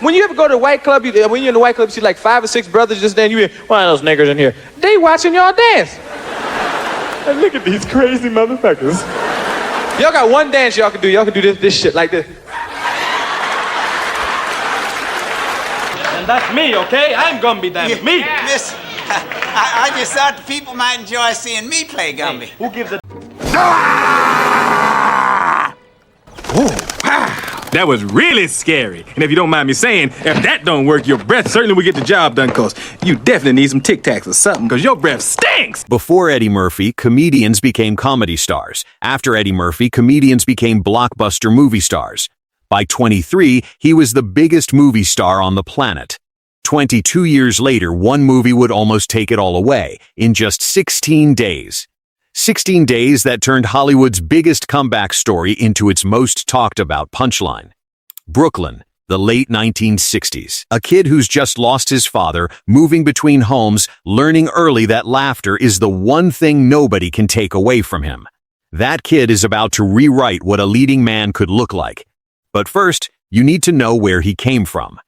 When you ever go to a white club, when you're in the white club, you see like 5 or 6 brothers just there, and you hear, one of those niggas in here. They watching y'all dance. And look at these crazy motherfuckers. Y'all got one dance y'all can do. Y'all can do this shit like this. And that's me, okay? I'm Gumby, damn it. Me. Miss, I just thought the people might enjoy seeing me play Gumby. Hey, who gives a... That was really scary. And if you don't mind me saying, if that don't work, your breath certainly will get the job done, cause you definitely need some Tic Tacs or something, cause your breath stinks. Before Eddie Murphy, comedians became comedy stars. After Eddie Murphy, comedians became blockbuster movie stars. By 23, he was the biggest movie star on the planet. 22 years later, one movie would almost take it all away in just 16 days. 16 days that turned Hollywood's biggest comeback story into its most talked about punchline. Brooklyn, the late 1960s. A kid who's just lost his father, moving between homes, learning early that laughter is the one thing nobody can take away from him. That kid is about to rewrite what a leading man could look like. But first, you need to know where he came from.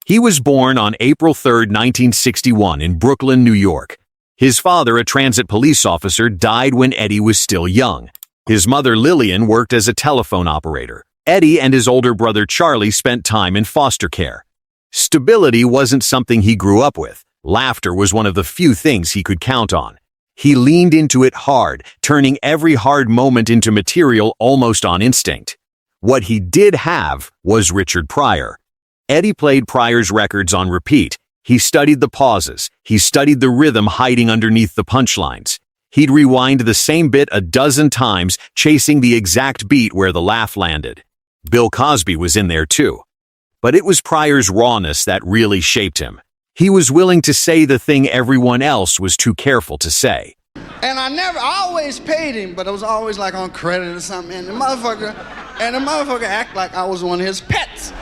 He was born on April 3, 1961 in Brooklyn, New York. His father, a transit police officer, died when Eddie was still young. His mother, Lillian, worked as a telephone operator. Eddie and his older brother, Charlie, spent time in foster care. Stability wasn't something he grew up with. Laughter was one of the few things he could count on. He leaned into it hard, turning every hard moment into material almost on instinct. What he did have was Richard Pryor. Eddie played Pryor's records on repeat. He studied the pauses. He studied the rhythm hiding underneath the punchlines. He'd rewind the same bit a dozen times, chasing the exact beat where the laugh landed. Bill Cosby was in there too. But it was Pryor's rawness that really shaped him. He was willing to say the thing everyone else was too careful to say. And I always paid him, but it was always like on credit or something. And the motherfucker act like I was one of his pets.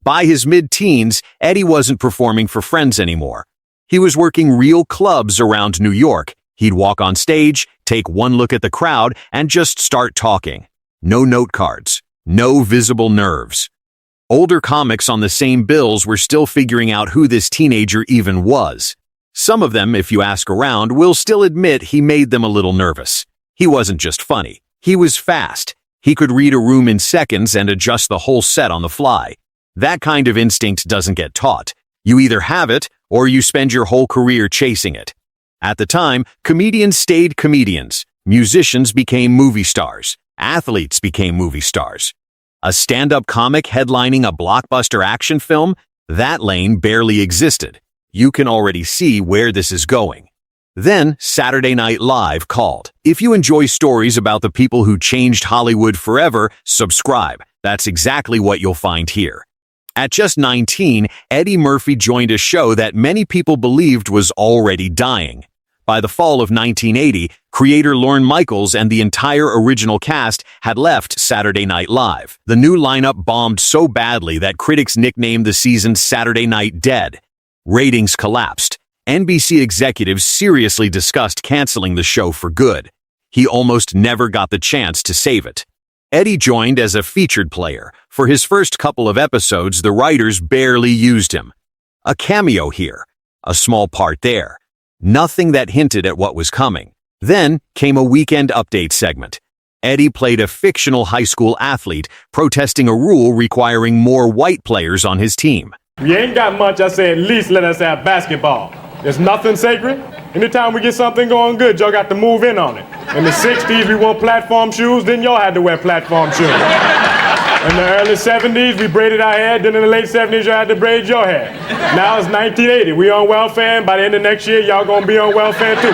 By his mid-teens, Eddie wasn't performing for friends anymore. He was working real clubs around New York. He'd walk on stage, take one look at the crowd, and just start talking. No note cards, no visible nerves. Older comics on the same bills were still figuring out who this teenager even was. Some of them, if you ask around, will still admit he made them a little nervous. He wasn't just funny. He was fast. He could read a room in seconds and adjust the whole set on the fly. That kind of instinct doesn't get taught. You either have it, or you spend your whole career chasing it. At the time, comedians stayed comedians. Musicians became movie stars. Athletes became movie stars. A stand-up comic headlining a blockbuster action film? That lane barely existed. You can already see where this is going. Then, Saturday Night Live called. If you enjoy stories about the people who changed Hollywood forever, subscribe. That's exactly what you'll find here. At just 19, Eddie Murphy joined a show that many people believed was already dying. By the fall of 1980, creator Lorne Michaels and the entire original cast had left Saturday Night Live. The new lineup bombed so badly that critics nicknamed the season Saturday Night Dead. Ratings collapsed. NBC executives seriously discussed canceling the show for good. He almost never got the chance to save it. Eddie joined as a featured player. For his first couple of episodes, the writers barely used him. A cameo here, a small part there. Nothing that hinted at what was coming. Then came a weekend update segment. Eddie played a fictional high school athlete protesting a rule requiring more white players on his team. We ain't got much, I say at least let us have basketball. There's nothing sacred. Anytime we get something going good, y'all got to move in on it. In the 60s, we wore platform shoes, then y'all had to wear platform shoes. In the early 70s, we braided our hair, then in the late 70s, y'all had to braid your hair. Now it's 1980, we on welfare, and by the end of next year, y'all gonna be on welfare too.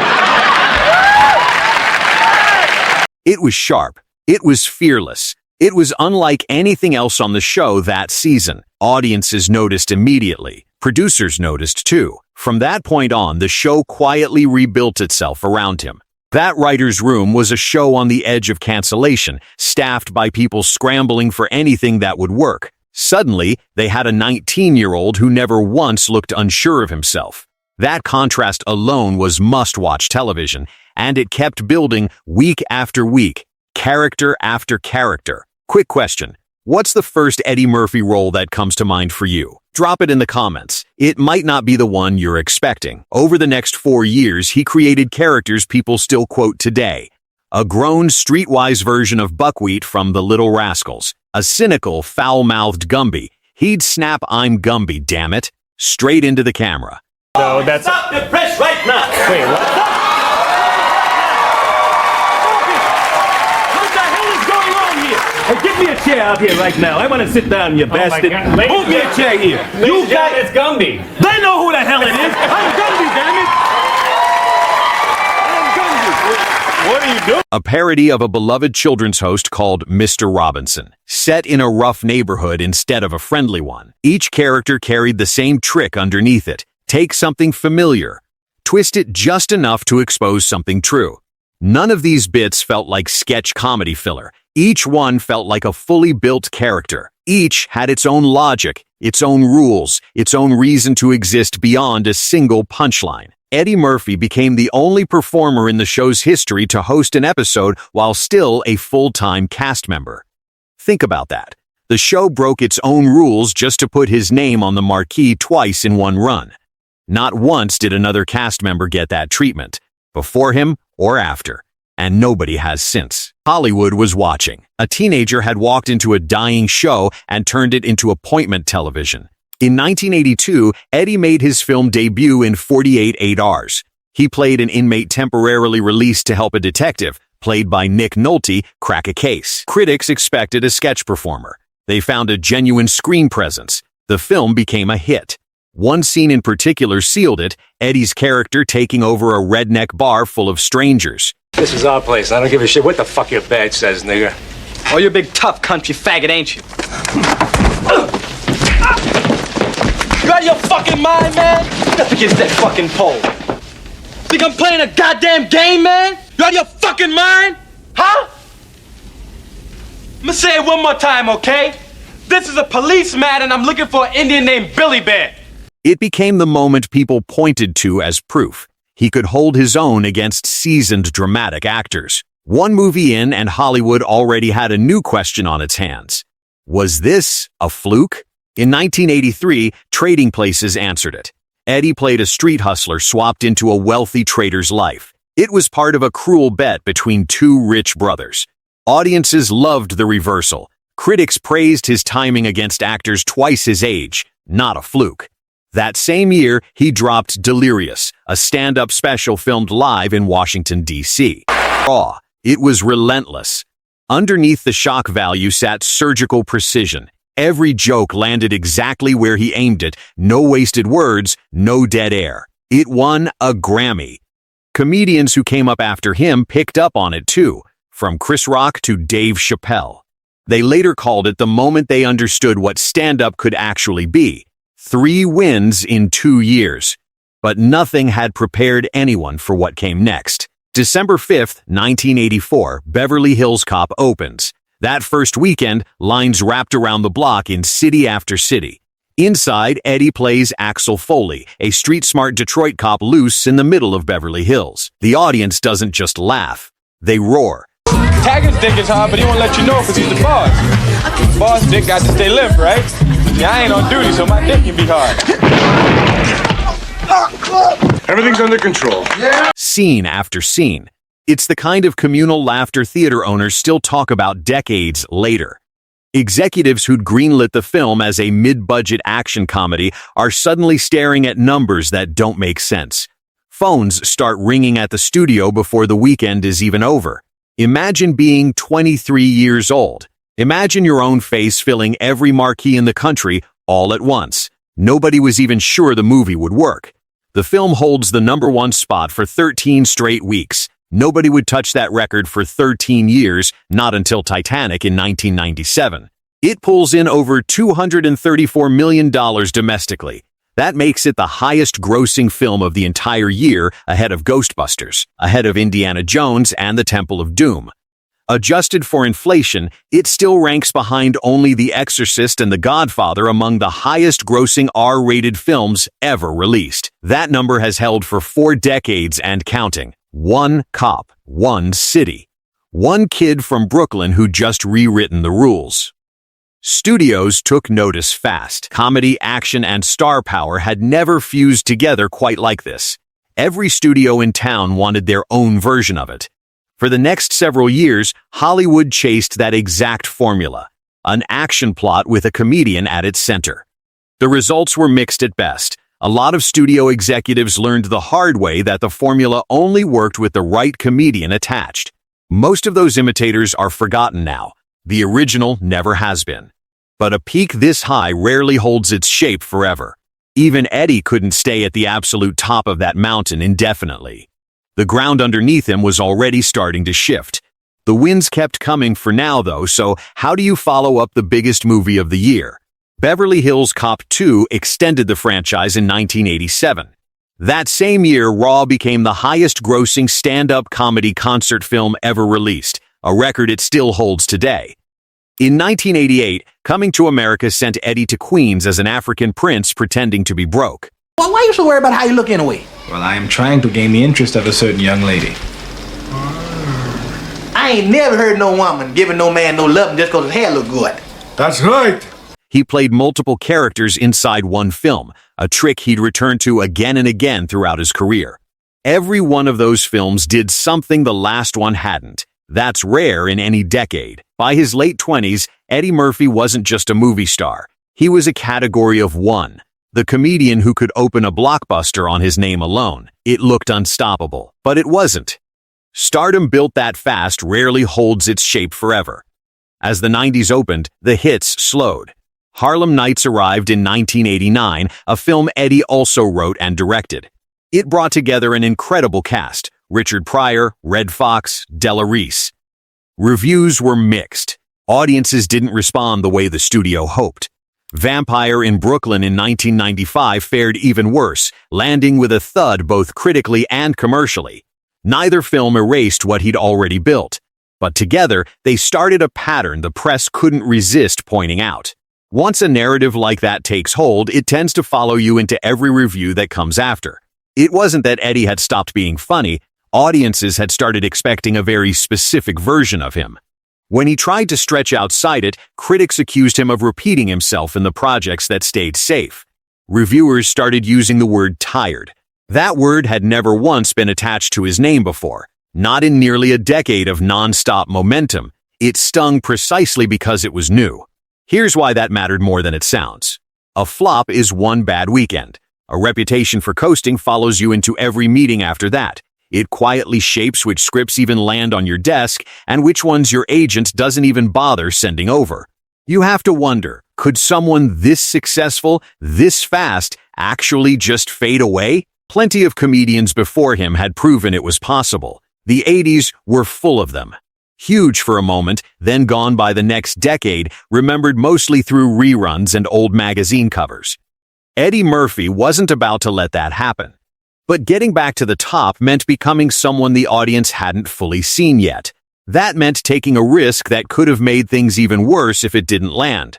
It was sharp. It was fearless. It was unlike anything else on the show that season. Audiences noticed immediately. Producers noticed too. From that point on, the show quietly rebuilt itself around him. That writer's room was a show on the edge of cancellation, staffed by people scrambling for anything that would work. Suddenly, they had a 19-year-old who never once looked unsure of himself. That contrast alone was must-watch television, and it kept building week after week, character after character. Quick question. What's the first Eddie Murphy role that comes to mind for you? Drop it in the comments. It might not be the one you're expecting. Over the next 4 years, he created characters people still quote today. A grown, streetwise version of Buckwheat from The Little Rascals. A cynical, foul-mouthed Gumby. He'd snap "I'm Gumby, damn it," straight into the camera. No, that's... Stop the press right now! Wait, what? What the hell is going on here? Hey, get me a chair out here right now. I want to sit down, you bastard. God. Move me a chair here. You got It's Gumby. They know who the hell it is. I'm Gumby, damn it. I'm Gumby. What are you doing? A parody of a beloved children's host called Mr. Robinson. Set in a rough neighborhood instead of a friendly one. Each character carried the same trick underneath it. Take something familiar. Twist it just enough to expose something true. None of these bits felt like sketch comedy filler. Each one felt like a fully built character. Each had its own logic, its own rules, its own reason to exist beyond a single punchline. Eddie Murphy became the only performer in the show's history to host an episode while still a full-time cast member. Think about that. The show broke its own rules just to put his name on the marquee twice in one run. Not once did another cast member get that treatment, before him or after, and nobody has since. Hollywood was watching. A teenager had walked into a dying show and turned it into appointment television. In 1982, Eddie made his film debut in 48 8Rs. He played an inmate temporarily released to help a detective, played by Nick Nolte, crack a case. Critics expected a sketch performer. They found a genuine screen presence. The film became a hit. One scene in particular sealed it, Eddie's character taking over a redneck bar full of strangers. This is our place. I don't give a shit what the fuck your badge says, nigga. Oh, you're a big tough country faggot, ain't you? You out of your fucking mind, man? Get up against that fucking pole. Think I'm playing a goddamn game, man? You out of your fucking mind? Huh? I'm gonna say it one more time, okay? This is a police matter and I'm looking for an Indian named Billy Bear. It became the moment people pointed to as proof. He could hold his own against seasoned dramatic actors. One movie in and Hollywood already had a new question on its hands. Was this a fluke? In 1983, Trading Places answered it. Eddie played a street hustler swapped into a wealthy trader's life. It was part of a cruel bet between two rich brothers. Audiences loved the reversal. Critics praised his timing against actors twice his age. Not a fluke. That same year, he dropped Delirious, a stand-up special filmed live in Washington, D.C. Raw. It was relentless. Underneath the shock value sat surgical precision. Every joke landed exactly where he aimed it. No wasted words, no dead air. It won a Grammy. Comedians who came up after him picked up on it too, from Chris Rock to Dave Chappelle. They later called it the moment they understood what stand-up could actually be. 3 wins in 2 years. But nothing had prepared anyone for what came next. December 5th, 1984, Beverly Hills Cop opens. That first weekend, lines wrapped around the block in city after city. Inside, Eddie plays Axel Foley, a street-smart Detroit cop loose in the middle of Beverly Hills. The audience doesn't just laugh. They roar. Taggart's dick is hard, but he won't let you know because he's the boss. Boss dick got to stay limp, right? Yeah, I ain't on duty, so my dick can be hard. Everything's under control. Scene after scene. It's the kind of communal laughter theater owners still talk about decades later. Executives who'd greenlit the film as a mid-budget action comedy are suddenly staring at numbers that don't make sense. Phones start ringing at the studio before the weekend is even over. Imagine being 23 years old. Imagine your own face filling every marquee in the country all at once. Nobody was even sure the movie would work. The film holds the #1 spot for 13 straight weeks. Nobody would touch that record for 13 years, not until Titanic in 1997. It pulls in over $234 million domestically. That makes it the highest-grossing film of the entire year, ahead of Ghostbusters, ahead of Indiana Jones and The Temple of Doom. Adjusted for inflation, it still ranks behind only The Exorcist and The Godfather among the highest-grossing R-rated films ever released. That number has held for 4 decades and counting. One cop, one city. One kid from Brooklyn who just rewritten the rules. Studios took notice fast. Comedy, action, and star power had never fused together quite like this. Every studio in town wanted their own version of it. For the next several years, Hollywood chased that exact formula, an action plot with a comedian at its center. The results were mixed at best. A lot of studio executives learned the hard way that the formula only worked with the right comedian attached. Most of those imitators are forgotten now. The original never has been. But a peak this high rarely holds its shape forever. Even Eddie couldn't stay at the absolute top of that mountain indefinitely. The ground underneath him was already starting to shift. The winds kept coming for now, though, so how do you follow up the biggest movie of the year? Beverly Hills Cop 2 extended the franchise in 1987. That same year, Raw became the highest-grossing stand-up comedy concert film ever released, a record it still holds today. In 1988, Coming to America sent Eddie to Queens as an African prince pretending to be broke. Well, why you so worried about how you look anyway? Well, I am trying to gain the interest of a certain young lady. I ain't never heard no woman giving no man no love just because his hair look good. That's right. He played multiple characters inside one film, a trick he'd return to again and again throughout his career. Every one of those films did something the last one hadn't. That's rare in any decade. By his late 20s, Eddie Murphy wasn't just a movie star. He was a category of one, the comedian who could open a blockbuster on his name alone. It looked unstoppable, but it wasn't. Stardom built that fast rarely holds its shape forever. As the 90s opened, the hits slowed. Harlem Nights arrived in 1989, a film Eddie also wrote and directed. It brought together an incredible cast: Richard Pryor, Red Fox, Della Reese. Reviews were mixed. Audiences didn't respond the way the studio hoped. Vampire in Brooklyn in 1995 fared even worse, landing with a thud both critically and commercially. Neither film erased what he'd already built, but together they started a pattern the press couldn't resist pointing out. Once a narrative like that takes hold, it tends to follow you into every review that comes after. It wasn't that Eddie had stopped being funny. Audiences had started expecting a very specific version of him. When he tried to stretch outside it, critics accused him of repeating himself in the projects that stayed safe. Reviewers started using the word tired. That word had never once been attached to his name before. Not in nearly a decade of non-stop momentum. It stung precisely because it was new. Here's why that mattered more than it sounds. A flop is one bad weekend. A reputation for coasting follows you into every meeting after that. It quietly shapes which scripts even land on your desk and which ones your agent doesn't even bother sending over. You have to wonder, could someone this successful, this fast, actually just fade away? Plenty of comedians before him had proven it was possible. The 80s were full of them. Huge for a moment, then gone by the next decade, remembered mostly through reruns and old magazine covers. Eddie Murphy wasn't about to let that happen. But getting back to the top meant becoming someone the audience hadn't fully seen yet. That meant taking a risk that could have made things even worse if it didn't land.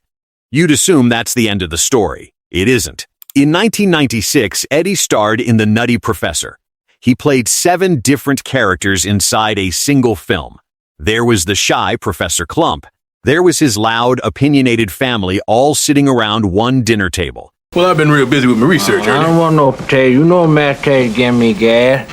You'd assume that's the end of the story. It isn't. In 1996, Eddie starred in The Nutty Professor. He played 7 different characters inside a single film. There was the shy Professor Clump. There was his loud, opinionated family all sitting around one dinner table. Well, I've been real busy with my research. I don't want no potato. You know mashed potatoes give me gas.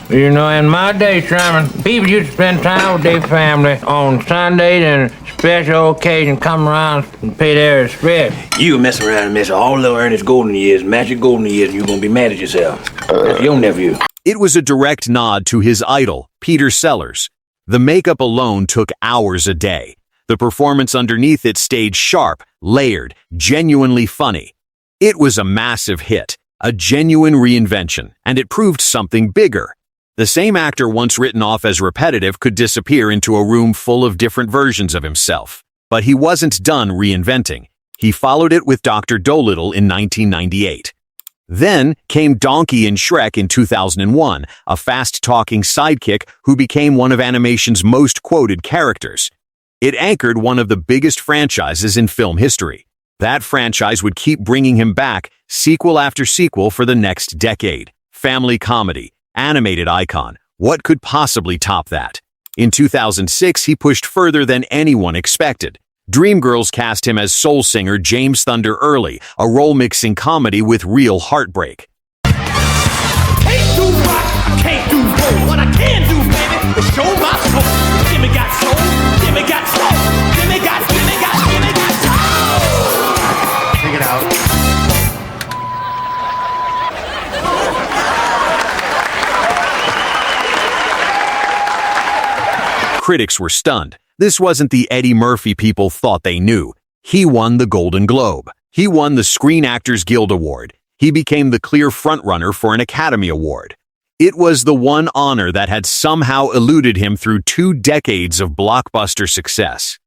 You know, in my day, Sherman, people used to spend time with their family on Sundays and special occasions, come around and pay their respect. You mess around and mess all little Ernest golden years, magic golden years, and you're gonna be mad at yourself. That's your nephew. It was a direct nod to his idol, Peter Sellers. The makeup alone took hours a day. The performance underneath it stayed sharp, layered, genuinely funny. It was a massive hit, a genuine reinvention, and it proved something bigger. The same actor once written off as repetitive could disappear into a room full of different versions of himself. But he wasn't done reinventing. He followed it with Dr. Dolittle in 1998. Then came Donkey in Shrek in 2001, a fast-talking sidekick who became one of animation's most quoted characters. It anchored one of the biggest franchises in film history. That franchise would keep bringing him back, sequel after sequel for the next decade. Family comedy, animated icon. What could possibly top that? In 2006, he pushed further than anyone expected. Dreamgirls cast him as soul singer James Thunder Early, a role mixing comedy with real heartbreak. Can't do rock, I can't do roll. What I can do, baby, is show my soul. Gimme got soul, gimme got soul, gimme got soul. Take it out. Critics were stunned. This wasn't the Eddie Murphy people thought they knew. He won the Golden Globe. He won the Screen Actors Guild Award. He became the clear frontrunner for an Academy Award. It was the one honor that had somehow eluded him through 2 decades of blockbuster success.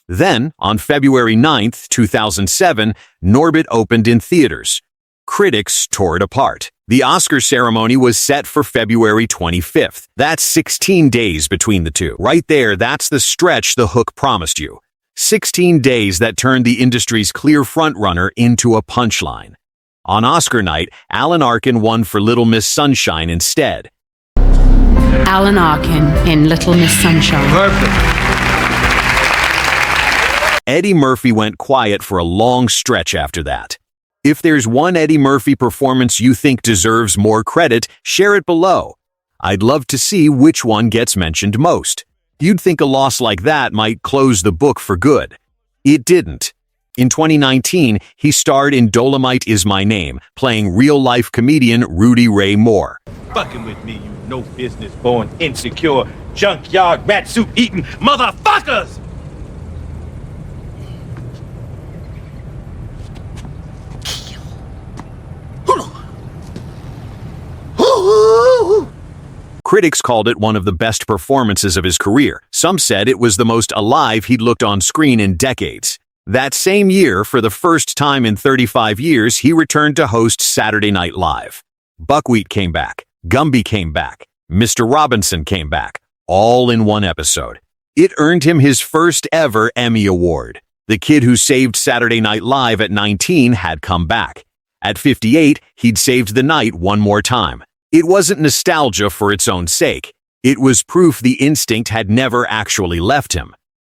Then, on February 9th, 2007, Norbit opened in theaters. Critics tore it apart. The Oscar ceremony was set for February 25th. That's 16 days between the two. Right there, that's the stretch the hook promised you. 16 days that turned the industry's clear frontrunner into a punchline. On Oscar night, Alan Arkin won for Little Miss Sunshine instead. Alan Arkin in Little Miss Sunshine. Perfect. Eddie Murphy went quiet for a long stretch after that. If there's one Eddie Murphy performance you think deserves more credit, share it below. I'd love to see which one gets mentioned most. You'd think a loss like that might close the book for good. It didn't. In 2019, he starred in Dolomite Is My Name, playing real-life comedian Rudy Ray Moore. Fucking with me, you no business born insecure, junkyard rat soup eating motherfuckers! Critics called it one of the best performances of his career. Some said it was the most alive he'd looked on screen in decades. That same year, for the first time in 35 years, he returned to host Saturday Night Live. Buckwheat came back. Gumby came back. Mr. Robinson came back. All in one episode. It earned him his first ever Emmy Award. The kid who saved Saturday Night Live at 19 had come back. At 58, he'd saved the night one more time. It wasn't nostalgia for its own sake. It was proof the instinct had never actually left him.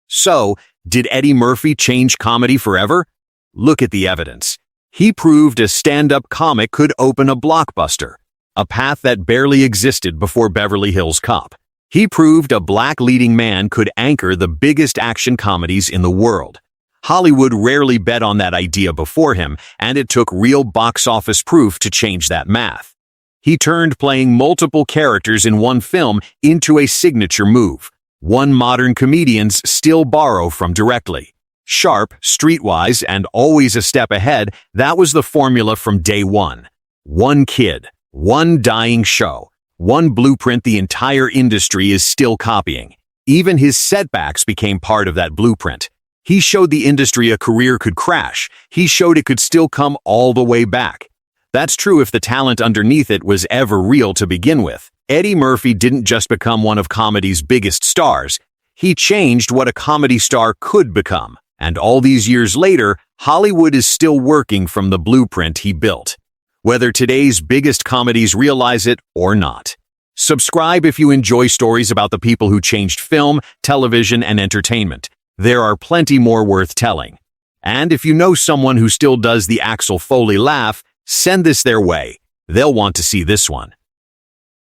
So, did Eddie Murphy change comedy forever? Look at the evidence. He proved a stand-up comic could open a blockbuster, a path that barely existed before Beverly Hills Cop. He proved a black leading man could anchor the biggest action comedies in the world. Hollywood rarely bet on that idea before him, and it took real box office proof to change that math. He turned playing multiple characters in one film into a signature move, one modern comedians still borrow from directly. Sharp, streetwise, and always a step ahead, that was the formula from day one. One kid, one dying show, one blueprint the entire industry is still copying. Even his setbacks became part of that blueprint. He showed the industry a career could crash. He showed it could still come all the way back. That's true if the talent underneath it was ever real to begin with. Eddie Murphy didn't just become one of comedy's biggest stars. He changed what a comedy star could become. And all these years later, Hollywood is still working from the blueprint he built. Whether today's biggest comedies realize it or not. Subscribe if you enjoy stories about the people who changed film, television, and entertainment. There are plenty more worth telling. And if you know someone who still does the Axel Foley laugh, send this their way. They'll want to see this one.